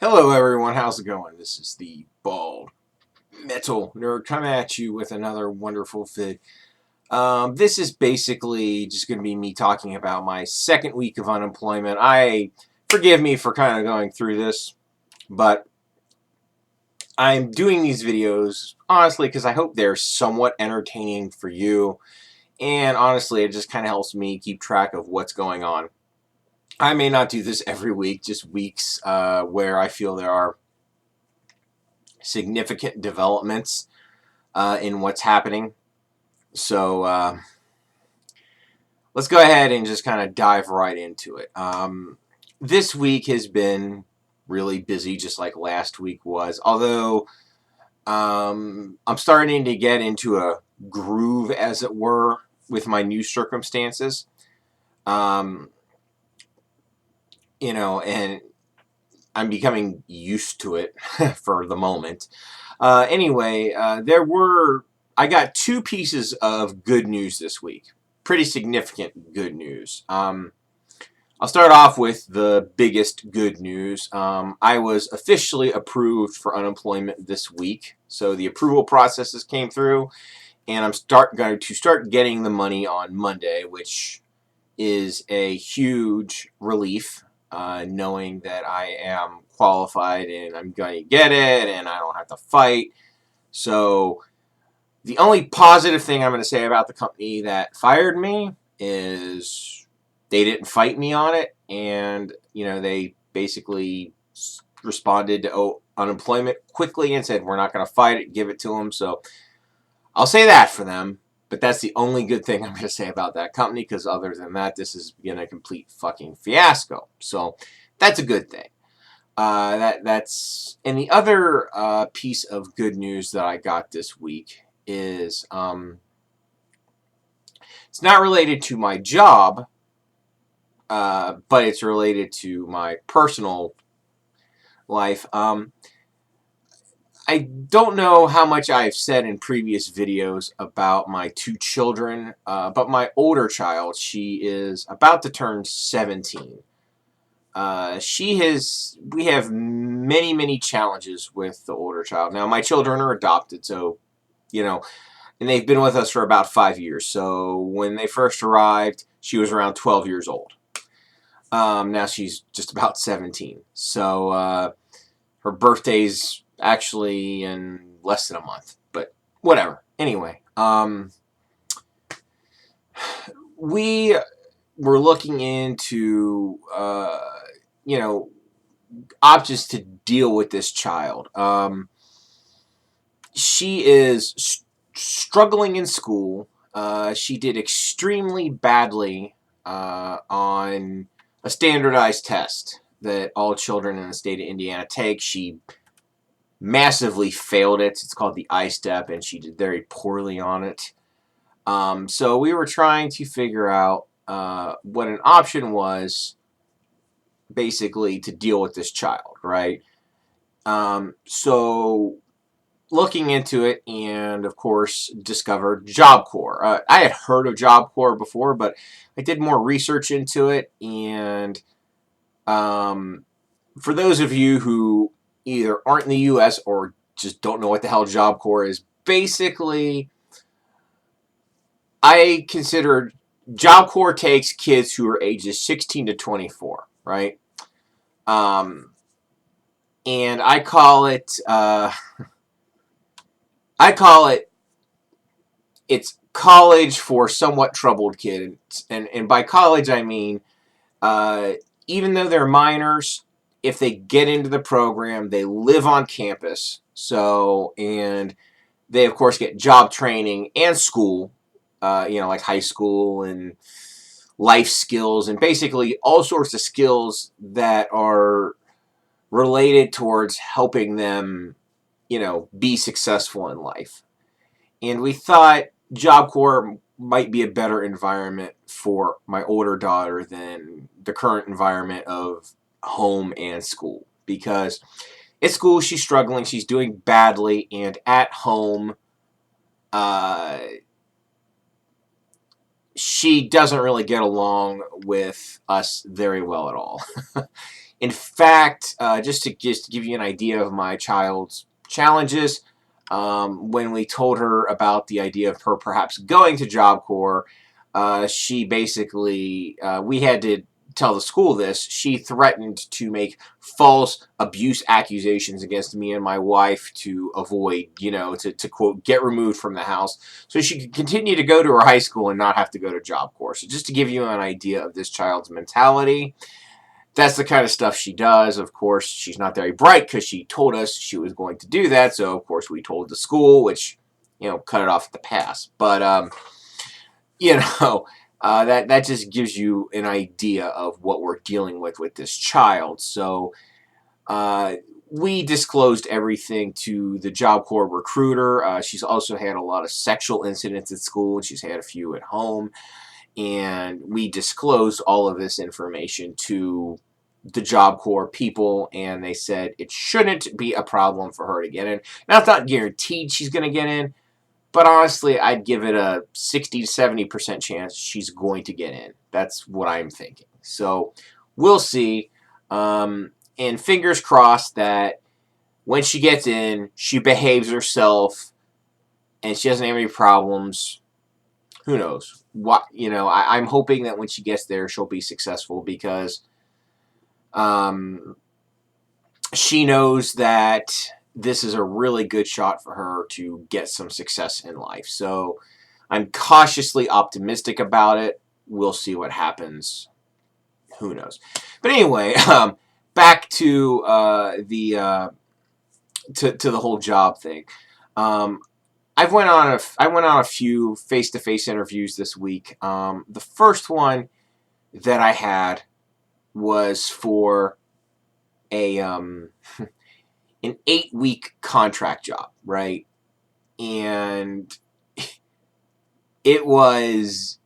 Hello everyone, how's it going? This is the Bald Metal Nerd coming at you with another wonderful vid. This is basically just going to be me talking about my second week of unemployment. Forgive me for kind of going through this, but I'm doing these videos honestly because I hope they're somewhat entertaining for you, and honestly it just kind of helps me keep track of what's going on. I may not do this every week, just weeks where I feel there are significant developments in what's happening. So let's go ahead and just kind of dive right into it. This week has been really busy, just like last week was. Although I'm starting to get into a groove, as it were, with my new circumstances. Um, and I'm becoming used to it for the moment. Anyway, I got two pieces of good news this week. Pretty significant good news. I'll start off with the biggest good news. I was officially approved for unemployment this week. So the approval processes came through, and I'm going to start getting the money on Monday, which is a huge relief, knowing that I am qualified and I'm going to get it and I don't have to fight. So the only positive thing I'm going to say about the company that fired me is they didn't fight me on it, and they basically responded to unemployment quickly and said we're not going to fight it, give it to them. So I'll say that for them. But that's the only good thing I'm going to say about that company, because other than that, this has been a complete fucking fiasco. So that's a good thing. And the other piece of good news that I got this week is it's not related to my job, but it's related to my personal life. I don't know how much I've said in previous videos about my two children, but my older child, she is about to turn 17. We have many, many challenges with the older child. Now, my children are adopted, so, and they've been with us for about 5 years. So when they first arrived, she was around 12 years old. Now she's just about 17. So her birthday's actually in less than a month, but whatever. Anyway, we were looking into, options to deal with this child. She is struggling in school. She did extremely badly on a standardized test that all children in the state of Indiana take. She massively failed it. It's called the I-STEP, and she did very poorly on it. So we were trying to figure out what an option was, basically, to deal with this child, right? So looking into it, and of course discovered Job Corps. I had heard of Job Corps before, but I did more research into it, and for those of you who either aren't in the U.S. or just don't know what the hell Job Corps is, basically, I consider Job Corps takes kids who are ages 16 to 24, right? And I call it it's college for somewhat troubled kids, and by college I mean even though they're minors, if they get into the program, they live on campus. So, and they of course get job training and school, like high school and life skills, and basically all sorts of skills that are related towards helping them, be successful in life. And we thought Job Corps might be a better environment for my older daughter than the current environment of home and school. Because at school, she's struggling, she's doing badly, and at home, uh, she doesn't really get along with us very well at all. In fact, just to give you an idea of my child's challenges, when we told her about the idea of her perhaps going to Job Corps, she basically, we had to tell the school this. She threatened to make false abuse accusations against me and my wife to avoid, to quote, get removed from the house so she could continue to go to her high school and not have to go to Job Corps. So just to give you an idea of this child's mentality, that's the kind of stuff she does. Of course, she's not very bright because she told us she was going to do that. So, of course, we told the school, which, cut it off at the pass. But, you know, that just gives you an idea of what we're dealing with this child. So, we disclosed everything to the Job Corps recruiter. She's also had a lot of sexual incidents at school, and she's had a few at home. And we disclosed all of this information to the Job Corps people, and they said it shouldn't be a problem for her to get in. Now, it's not guaranteed she's going to get in, but honestly, I'd give it a 60 to 70% chance she's going to get in. That's what I'm thinking. So we'll see. And fingers crossed that when she gets in, she behaves herself and she doesn't have any problems. Who knows? I'm hoping that when she gets there, she'll be successful because she knows that this is a really good shot for her to get some success in life. So I'm cautiously optimistic about it. We'll see what happens. Who knows? But anyway, back to the whole job thing. I went on a few face-to-face interviews this week. The first one that I had was for an 8-week contract job, right? And it was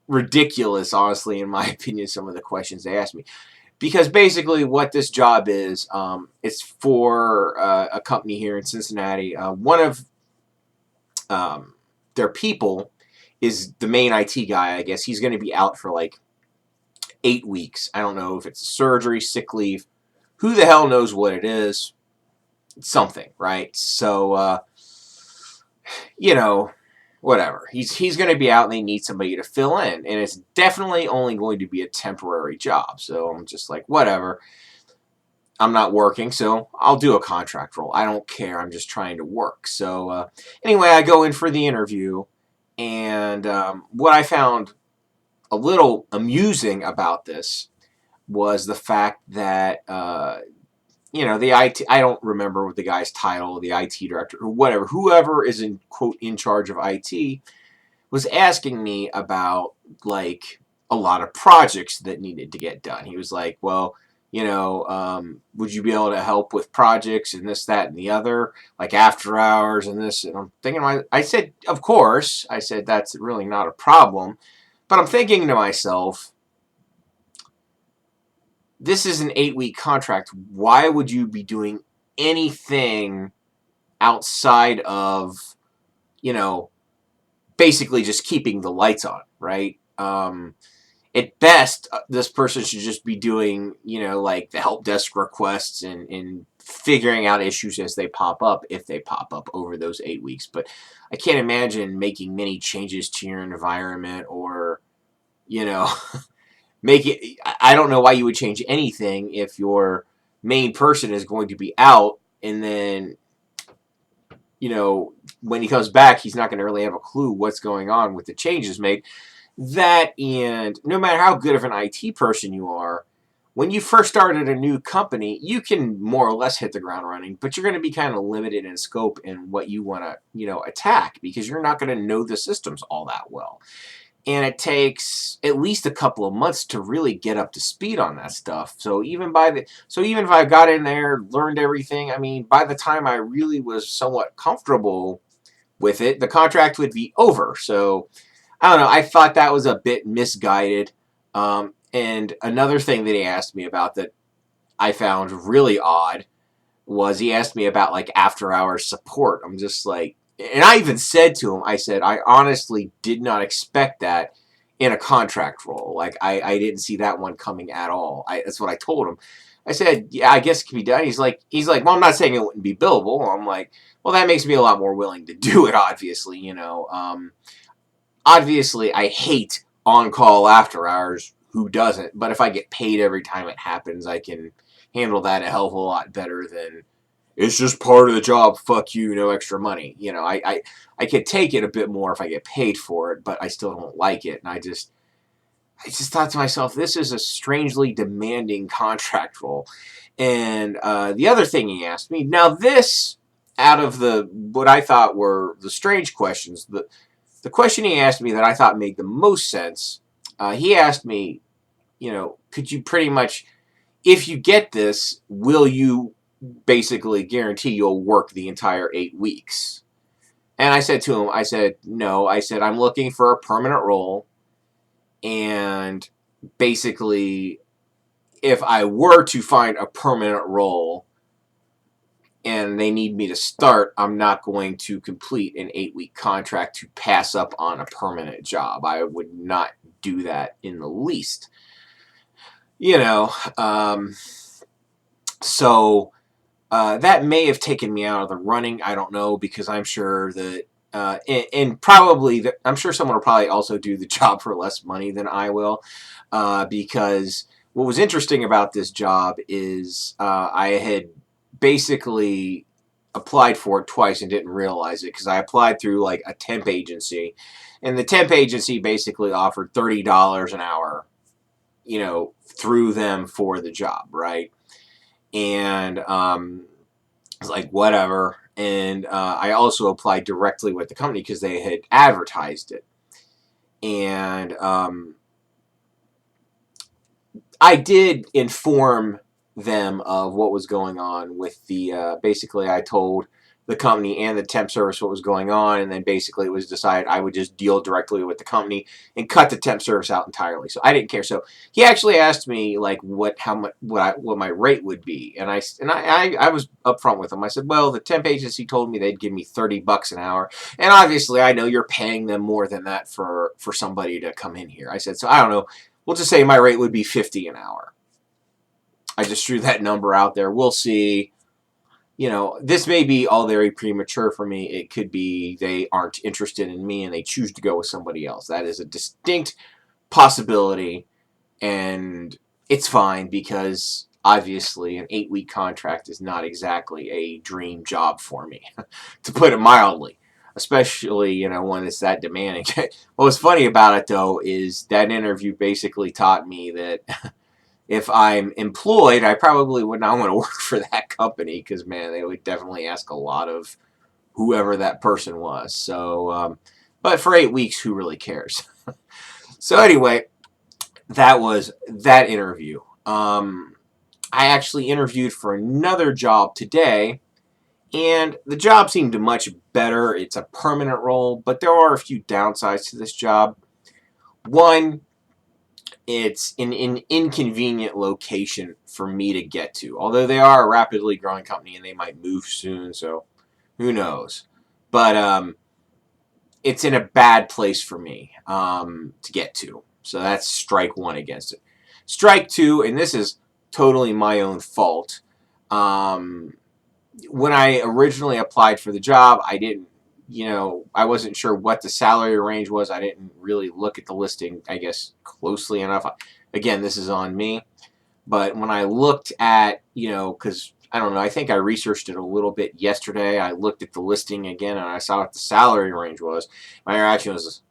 ridiculous, honestly, in my opinion, some of the questions they asked me. Because basically what this job is, it's for a company here in Cincinnati. One of their people is the main IT guy, I guess. He's going to be out for like 8 weeks. I don't know if it's surgery, sick leave. Who the hell knows what it is? It's something, right? So, whatever. He's going to be out and they need somebody to fill in. And it's definitely only going to be a temporary job. So I'm just like, whatever. I'm not working, so I'll do a contract role. I don't care. I'm just trying to work. So anyway, I go in for the interview. And what I found a little amusing about this was the fact that, the IT, I don't remember the guy's title, the IT director, or whatever, whoever is in, quote, in charge of IT, was asking me about, like, a lot of projects that needed to get done. He was like, well, would you be able to help with projects and this, that, and the other, like after hours and this? And I'm thinking, I said, of course. I said, that's really not a problem. But I'm thinking to myself, this is an 8-week contract. Why would you be doing anything outside of, basically just keeping the lights on, right? At best, this person should just be doing, like the help desk requests and figuring out issues as they pop up, if they pop up over those 8 weeks. But I can't imagine making many changes to your environment or, make it. I don't know why you would change anything if your main person is going to be out and then, when he comes back, he's not going to really have a clue what's going on with the changes made. That, and no matter how good of an IT person you are, when you first start at a new company, you can more or less hit the ground running, but you're going to be kind of limited in scope in what you want to, attack, because you're not going to know the systems all that well. And it takes at least a couple of months to really get up to speed on that stuff. So even if I got in there, learned everything, I mean, by the time I really was somewhat comfortable with it, the contract would be over. So I don't know. I thought that was a bit misguided. And another thing that he asked me about that I found really odd was he asked me about like after hours support. I'm just like, and I even said to him, I said, I honestly did not expect that in a contract role. Like, I didn't see that one coming at all. That's what I told him. I said, yeah, I guess it could be done. He's like, well, I'm not saying it wouldn't be billable. I'm like, well, that makes me a lot more willing to do it, obviously, obviously, I hate on-call after hours. Who doesn't? But if I get paid every time it happens, I can handle that a hell of a lot better than it's just part of the job. Fuck you, no extra money. I could take it a bit more if I get paid for it, but I still don't like it. And I just thought to myself, this is a strangely demanding contract role. And the other thing he asked me, now this, out of what I thought were the strange questions, the question he asked me that I thought made the most sense, he asked me, could you pretty much, if you get this, will you basically guarantee you'll work the entire 8 weeks? And I said to him, I said, no. I said, I'm looking for a permanent role. And basically, if I were to find a permanent role and they need me to start, I'm not going to complete an 8-week contract to pass up on a permanent job. I would not do that in the least. So that may have taken me out of the running. I don't know, because I'm sure that, and probably, I'm sure someone will probably also do the job for less money than I will, because what was interesting about this job is I had basically applied for it twice and didn't realize it, because I applied through like a temp agency, and the temp agency basically offered $30 an hour, through them for the job, right? And I was like, whatever. And I also applied directly with the company because they had advertised it. And I did inform them of what was going on with the, basically I told the company and the temp service what was going on, and then basically it was decided I would just deal directly with the company and cut the temp service out entirely. So I didn't care. So he actually asked me like what my rate would be, and I was upfront with him. I said, well, the temp agency told me they'd give me $30 an hour, and obviously I know you're paying them more than that for somebody to come in here. I said, so I don't know. We'll just say my rate would be $50 an hour. I just threw that number out there. We'll see. This may be all very premature for me. It could be they aren't interested in me and they choose to go with somebody else. That is a distinct possibility, and it's fine, because obviously an 8-week contract is not exactly a dream job for me, to put it mildly, especially, when it's that demanding. What was funny about it, though, is that interview basically taught me that if I'm employed, I probably would not want to work for that company, because, man, they would definitely ask a lot of whoever that person was. So, but for 8 weeks, who really cares? So anyway, that was that interview. I actually interviewed for another job today, and the job seemed much better. It's a permanent role, but there are a few downsides to this job. One, it's in an inconvenient location for me to get to. Although they are a rapidly growing company and they might move soon, so who knows. But it's in a bad place for me to get to. So that's strike one against it. Strike two, and this is totally my own fault. When I originally applied for the job, I didn't, I wasn't sure what the salary range was. I didn't really look at the listing, I guess, closely enough. Again, this is on me. But when I looked at, because I don't know, I think I researched it a little bit yesterday. I looked at the listing again and I saw what the salary range was. My reaction was,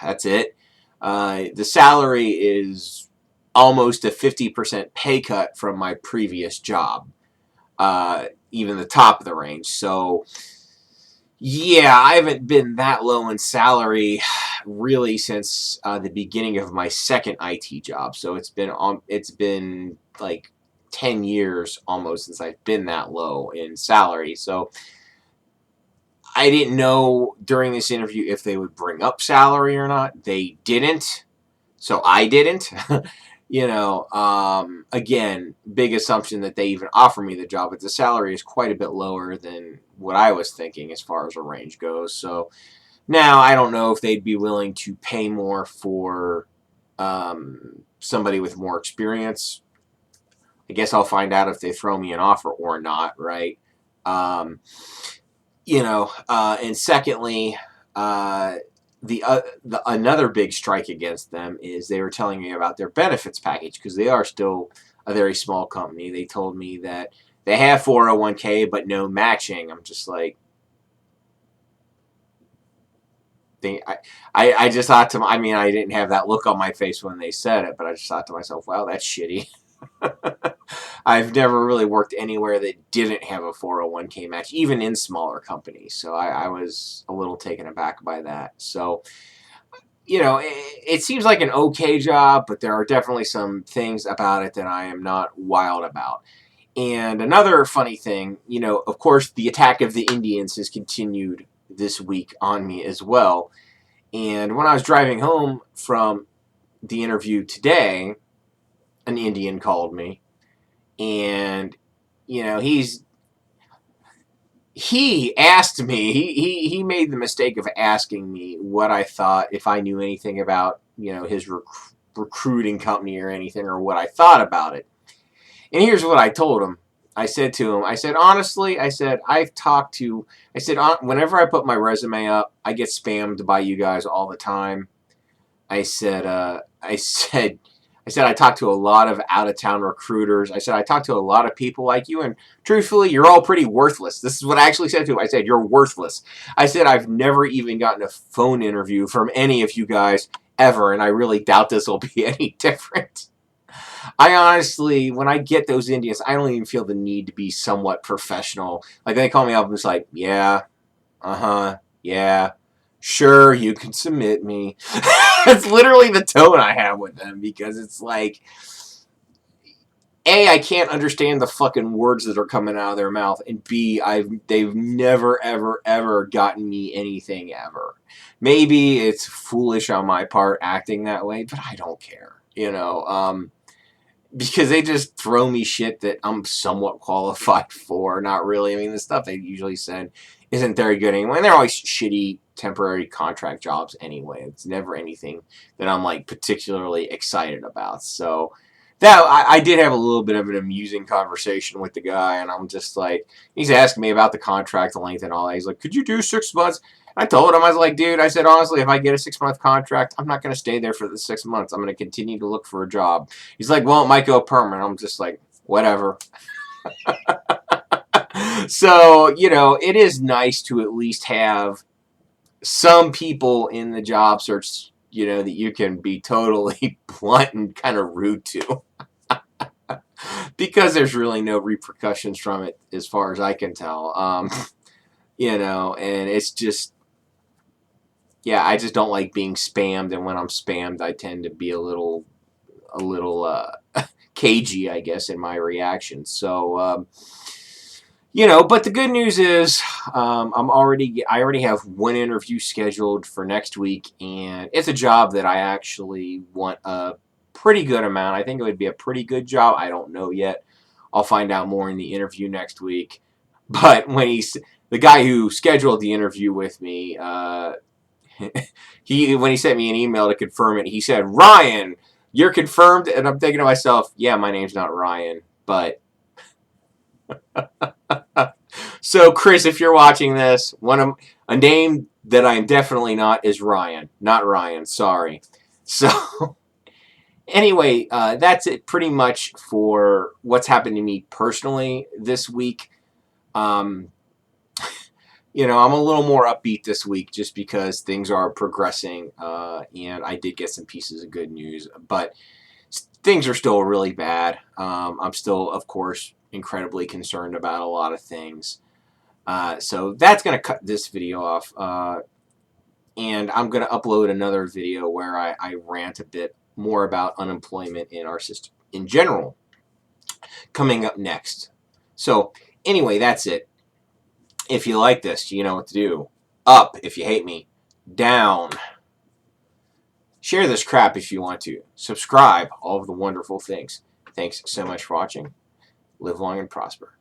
that's it. The salary is almost a 50% pay cut from my previous job, even the top of the range. So, yeah, I haven't been that low in salary really since the beginning of my second IT job. So it's been like 10 years almost since I've been that low in salary. So I didn't know during this interview if they would bring up salary or not. They didn't. So I didn't. Again, big assumption that they even offer me the job, but the salary is quite a bit lower than what I was thinking as far as a range goes. So Now, I don't know if they'd be willing to pay more for somebody with more experience. I guess I'll find out if they throw me an offer or not, right? Um, and secondly, the another big strike against them is they were telling me about their benefits package because they are still a very small company. They told me that they have 401k but no matching. I'm just like, I just thought to, I mean, I didn't have that look on my face when they said it, but I just thought to myself, wow, that's shitty. I've never really worked anywhere that didn't have a 401k match, even in smaller companies. So I was a little taken aback by that. So, it seems like an okay job, but there are definitely some things about it that I am not wild about. And another funny thing, of course, the attack of the Indians has continued this week on me as well. And when I was driving home from the interview today, an Indian called me, and he asked me, he made the mistake of asking me what I thought, if I knew anything about his recruiting company or anything, or what I thought about it. And here's what I told him. I said to him, I said, honestly, I said, whenever I put my resume up, I get spammed by you guys all the time. I said, I talked to a lot of out-of-town recruiters. I said, I talked to a lot of people like you, and truthfully, you're all pretty worthless. This is what I actually said to him. I said, you're worthless. I said, I've never even gotten a phone interview from any of you guys ever, and I really doubt this will be any different. I honestly, when I get those Indians, I don't even feel the need to be somewhat professional. Like, they call me up and it's like, yeah, yeah, sure, you can submit me. That's literally the tone I have with them, because it's like, A, I can't understand the fucking words that are coming out of their mouth, and B, they've never, ever, ever gotten me anything ever. Maybe it's foolish on my part acting that way, but I don't care, because they just throw me shit that I'm somewhat qualified for. Not really. I mean, the stuff they usually send isn't very good anyway. And they're always shitty temporary contract jobs anyway. It's never anything that I'm like particularly excited about. So that I did have a little bit of an amusing conversation with the guy, and I'm just like, he's asking me about the contract length and all that. He's like, could you do 6 months? I told him, I was like, dude, I said, honestly, if I get a 6-month contract, I'm not going to stay there for the 6 months. I'm going to continue to look for a job. He's like, well, it might go permanent. I'm just like, whatever. So, it is nice to at least have some people in the job search, that you can be totally blunt and kind of rude to. Because there's really no repercussions from it as far as I can tell. And it's just, yeah, I just don't like being spammed, and when I'm spammed, I tend to be a little cagey, I guess, in my reaction. So, but the good news is, I already have one interview scheduled for next week, and it's a job that I actually want a pretty good amount. I think it would be a pretty good job. I don't know yet. I'll find out more in the interview next week. But when the guy who scheduled the interview with me, when he sent me an email to confirm it, he said, Ryan, you're confirmed. And I'm thinking to myself, yeah, my name's not Ryan, but so Chris, if you're watching this, a name that I'm definitely not is Ryan. Not Ryan, sorry. So anyway, that's it pretty much for what's happened to me personally this week. I'm a little more upbeat this week just because things are progressing, and I did get some pieces of good news, but things are still really bad. I'm still, of course, incredibly concerned about a lot of things. So that's going to cut this video off, and I'm going to upload another video where I rant a bit more about unemployment in our system in general coming up next. So anyway, that's it. If you like this, you know what to do. Up if you hate me. Down. Share this crap if you want to. Subscribe. All of the wonderful things. Thanks so much for watching. Live long and prosper.